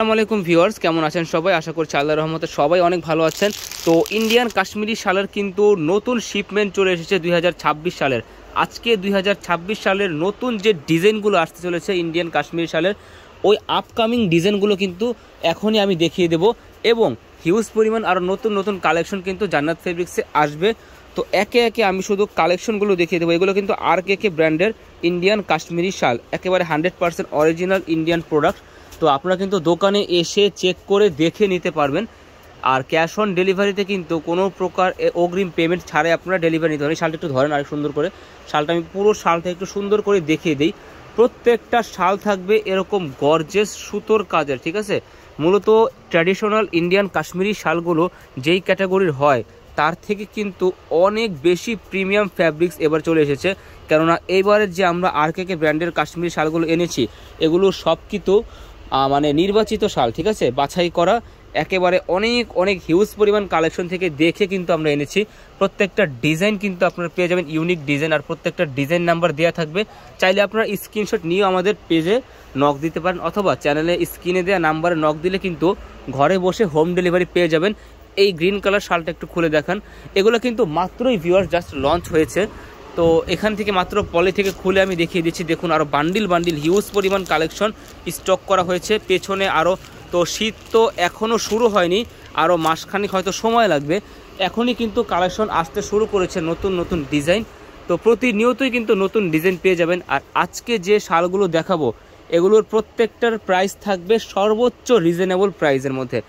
আসসালামু আলাইকুম ভিউয়ার্স, কেমন আছেন সবাই? আশা করছি আল্লাহর রহমতে সবাই অনেক ভালো আছেন। তো ইন্ডিয়ান কাশ্মীরি শালের কিন্তু নতুন শিপমেন্ট চলে এসেছে 2026 সালের। আজকে 2026 সালের নতুন যে ডিজাইনগুলো আসতে চলেছে ইন্ডিয়ান কাশ্মীরি শালের, ওই আপকামিং ডিজাইনগুলো কিন্তু এখনই আমি দেখিয়ে দেব এবং হিউজ পরিমাণ আরও নতুন নতুন কালেকশন কিন্তু জান্নাত ফেব্রিক্সে আসবে। তো একে একে আমি শুধু কালেকশনগুলো দেখিয়ে দেবো। এগুলো কিন্তু RKK ব্র্যান্ডের ইন্ডিয়ান কাশ্মীরি শাল, একেবারে 100% অরিজিনাল ইন্ডিয়ান প্রোডাক্ট। তো আপনারা কিন্তু দোকানে এসে চেক করে দেখে নিতে পারবেন। আর ক্যাশ অন ডেলিভারিতে কিন্তু কোনো প্রকার অগ্রিম পেমেন্ট ছাড়াই আপনারা ডেলিভারি নিতে পারেন। শালটা একটু ধরেন আর সুন্দর করে, শালটা আমি পুরো শালটা একটু সুন্দর করে দেখিয়ে দিই। প্রত্যেকটা শাল থাকবে এরকম গর্জেস সুতোর কাজের, ঠিক আছে। মূলত ট্র্যাডিশনাল ইন্ডিয়ান কাশ্মীরি শালগুলো যেই ক্যাটাগরির হয় তার থেকে কিন্তু অনেক বেশি প্রিমিয়াম ফ্যাব্রিক্স এবার চলে এসেছে। কেননা এইবারের যে আমরা RKK ব্র্যান্ডের কাশ্মীরি শালগুলো এনেছি, এগুলো সব কিন্তু মানে নির্বাচিত শাল, ঠিক আছে, বাছাই করা, একেবারে অনেক অনেক হিউজ পরিমাণ কালেকশন থেকে দেখে কিন্তু আমরা এনেছি। প্রত্যেকটা ডিজাইন কিন্তু আপনারা পেয়ে যাবেন ইউনিক ডিজাইন, আর প্রত্যেকটা ডিজাইন নাম্বার দেওয়া থাকবে। চাইলে আপনারা স্ক্রিনশট নিয়ে আমাদের পেজে নক দিতে পারেন, অথবা চ্যানেলে স্ক্রিনে দেওয়া নাম্বারে নক দিলে কিন্তু ঘরে বসে হোম ডেলিভারি পেয়ে যাবেন। এই গ্রিন কালার শালটা একটু খুলে দেখান। এগুলো কিন্তু মাত্রই ভিউয়ার্স জাস্ট লঞ্চ হয়েছে। তো এখান থেকে মাত্র পলি থেকে খুলে আমি দেখিয়ে দিচ্ছি। দেখুন আরও বান্ডিল বান্ডিল হিউজ পরিমাণ কালেকশন স্টক করা হয়েছে পেছনে আরও। তো শীত তো এখনও শুরু হয়নি, আরও মাসখানিক হয়তো সময় লাগবে। এখনই কিন্তু কালেকশন আসতে শুরু করেছে, নতুন নতুন ডিজাইন। তো প্রতিনিয়তই কিন্তু নতুন ডিজাইন পেয়ে যাবেন। আর আজকে যে শালগুলো দেখাবো এগুলোর প্রত্যেকটার প্রাইস থাকবে সর্বোচ্চ রিজনেবল প্রাইসের মধ্যে।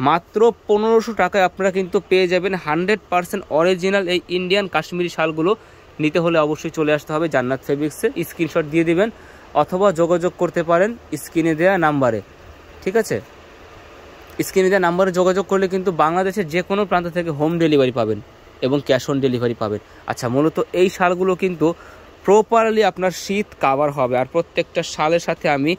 মাত্র 1500 টাকায় আপনারা কিন্তু পেয়ে যাবেন 100% অরিজিনাল এই ইন্ডিয়ান কাশ্মীরি শালগুলো। নিতে হলে অবশ্যই চলে আসতে হবে জান্নাত ফেব্রিক্সে, স্ক্রিনশট দিয়ে দিবেন অথবা যোগাযোগ করতে পারেন স্ক্রিনে দেওয়া নাম্বারে, ঠিক আছে। স্ক্রিনে দেওয়া নাম্বারে যোগাযোগ করলে কিন্তু বাংলাদেশের যে কোনো প্রান্ত থেকে হোম ডেলিভারি পাবেন এবং ক্যাশ অন ডেলিভারি পাবেন। আচ্ছা, মূলত এই শালগুলো কিন্তু প্রপারলি আপনার শীত কাভার হবে। আর প্রত্যেকটা শালের সাথে আমি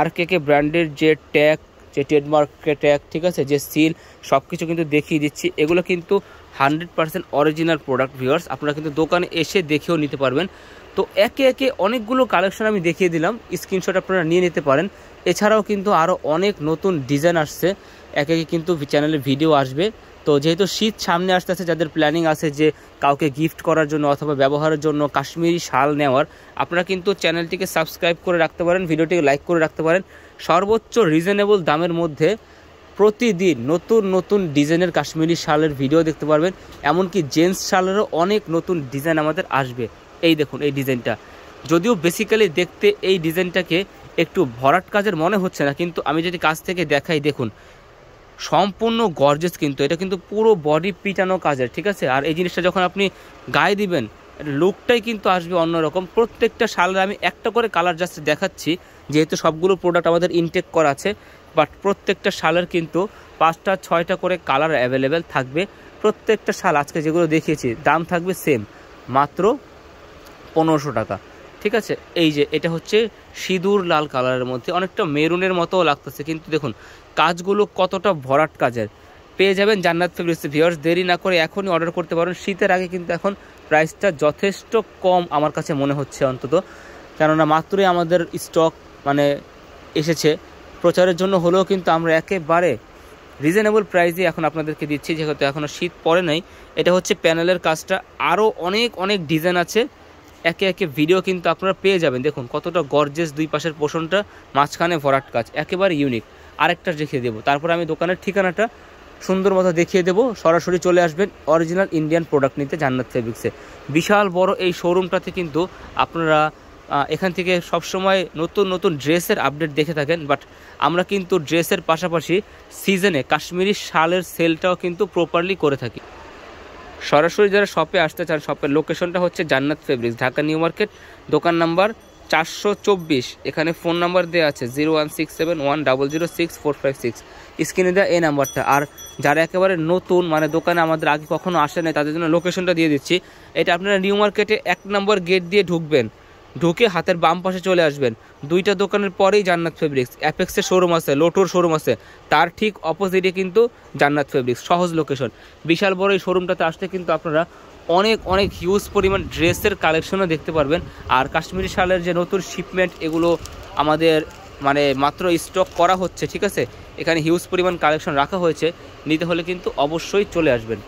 RKK ব্র্যান্ডের যে ট্যাগ, যে ট্রেডমার্ক ট্যাগ, ঠিক আছে, যে সিল, সব কিছু কিন্তু দেখিয়ে দিচ্ছি। এগুলো কিন্তু 100% অরিজিনাল প্রোডাক্ট ভিউয়ার্স, আপনারা কিন্তু দোকানে এসে দেখেও নিতে পারবেন। তো একে একে অনেকগুলো কালেকশন আমি দেখিয়ে দিলাম, স্ক্রিনশট আপনারা নিয়ে নিতে পারেন। এছাড়াও কিন্তু আরও অনেক নতুন ডিজাইন আসছে, একে একে কিন্তু চ্যানেলে ভিডিও আসবে। তো যেহেতু শীত সামনে আসতেছে, যাদের প্ল্যানিং আছে যে কাউকে গিফট করার জন্য অথবা ব্যবহারের জন্য কাশ্মীরি শাল নেওয়ার, আপনারা কিন্তু চ্যানেলটিকে সাবস্ক্রাইব করে রাখতে পারেন, ভিডিওটিকে লাইক করে রাখতে পারেন। সর্বোচ্চ রিজনেবল দামের মধ্যে প্রতিদিন নতুন নতুন ডিজাইনের কাশ্মীরি শালের ভিডিও দেখতে পারবেন। এমনকি জেন্টস শালেরও অনেক নতুন ডিজাইন আমাদের আসবে। এই দেখুন এই ডিজাইনটা, যদিও বেসিক্যালি দেখতে এই ডিজাইনটাকে একটু ভরাট কাজের মনে হচ্ছে না, কিন্তু আমি যদি কাছ থেকে দেখাই, দেখুন সম্পূর্ণ গর্জেস, কিন্তু এটা কিন্তু পুরো বডি পিটানো কাজের, ঠিক আছে। আর এই জিনিসটা যখন আপনি গায়ে দিবেন, লুকটাই কিন্তু আসবে অন্যরকম। প্রত্যেকটা শালের আমি একটা করে কালার জাস্ট দেখাচ্ছি, যেহেতু সবগুলো প্রোডাক্ট আমাদের ইনটেক করা আছে, বাট প্রত্যেকটা শালের কিন্তু 5টা 6টা করে কালার অ্যাভেলেবেল থাকবে। প্রত্যেকটা শাল আজকে যেগুলো দেখিয়েছি দাম থাকবে সেম, মাত্র 1500 টাকা, ঠিক আছে। এই যে এটা হচ্ছে সিঁদুর লাল কালারের মধ্যে, অনেকটা মেরুনের মতোও লাগতেছে, কিন্তু দেখুন কাজগুলো কতটা ভরাট কাজের। পেয়ে যাবেন জান্নাত ফেব্রিক্সে ভিউয়ার্স। দেরি না করে এখনই অর্ডার করতে পারেন। শীতের আগে কিন্তু এখন প্রাইসটা যথেষ্ট কম আমার কাছে মনে হচ্ছে অন্তত, কেননা মাত্রই আমাদের স্টক মানে এসেছে। প্রচারের জন্য হলেও কিন্তু আমরা একেবারে রিজনেবল প্রাইসে এখন আপনাদেরকে দিচ্ছি, যেহেতু এখনও শীত পড়ে নাই। এটা হচ্ছে প্যানেলের কাজটা, আরও অনেক অনেক ডিজাইন আছে, একে একে ভিডিও কিন্তু আপনারা পেয়ে যাবেন। দেখুন কতটা গর্জেস, দুই পাশের পোষণটা, মাঝখানে ভরাট কাজ, একেবারে ইউনিক। আরেকটা দেখিয়ে দেবো, তারপর আমি দোকানের ঠিকানাটা সুন্দর মতো দেখিয়ে দেবো। সরাসরি চলে আসবেন অরিজিনাল ইন্ডিয়ান প্রোডাক্ট নিতে জান্নাত ফেব্রিক্সে। বিশাল বড় এই শোরুমটাতে কিন্তু আপনারা এখান থেকে সবসময় নতুন নতুন ড্রেসের আপডেট দেখে থাকেন, বাট আমরা কিন্তু ড্রেসের পাশাপাশি সিজনে কাশ্মীরি শালের সেলটাও কিন্তু প্রপারলি করে থাকি। সরাসরি যারা শপে আসতে চান, শপের লোকেশনটা হচ্ছে জান্নাত ফেব্রিক্স, ঢাকা নিউ মার্কেট, দোকান নাম্বার 424। এখানে ফোন নাম্বার দেওয়া আছে 01671006456, স্ক্রিনে দেওয়া এই নাম্বারটা। আর যারা একেবারে নতুন, মানে দোকানে আমাদের আগে কখনো আসে নাই, তাদের জন্য লোকেশনটা দিয়ে দিচ্ছি। এটা আপনারা নিউ মার্কেটে 1 নম্বর গেট দিয়ে ঢুকবেন, ঢুকে হাতের বাম পাশে চলে আসবেন, 2টা দোকানের পরেই জান্নাত ফেব্রিক্স। অ্যাপেক্সের শোরুম আছে, লোটোর শোরুম আছে, তার ঠিক অপোজিটে কিন্তু জান্নাত ফেব্রিক্স, সহজ লোকেশন। বিশাল বড় এই শোরুমটাতে আসতে কিন্তু আপনারা অনেক অনেক হিউজ পরিমাণ ড্রেসের কালেকশনও দেখতে পারবেন। আর কাশ্মীরি শালের যে নতুন শিপমেন্ট, এগুলো আমাদের মানে মাত্র স্টক করা হচ্ছে, ঠিক আছে। এখানে হিউজ পরিমাণ কালেকশন রাখা হয়েছে, নিতে হলে কিন্তু অবশ্যই চলে আসবেন।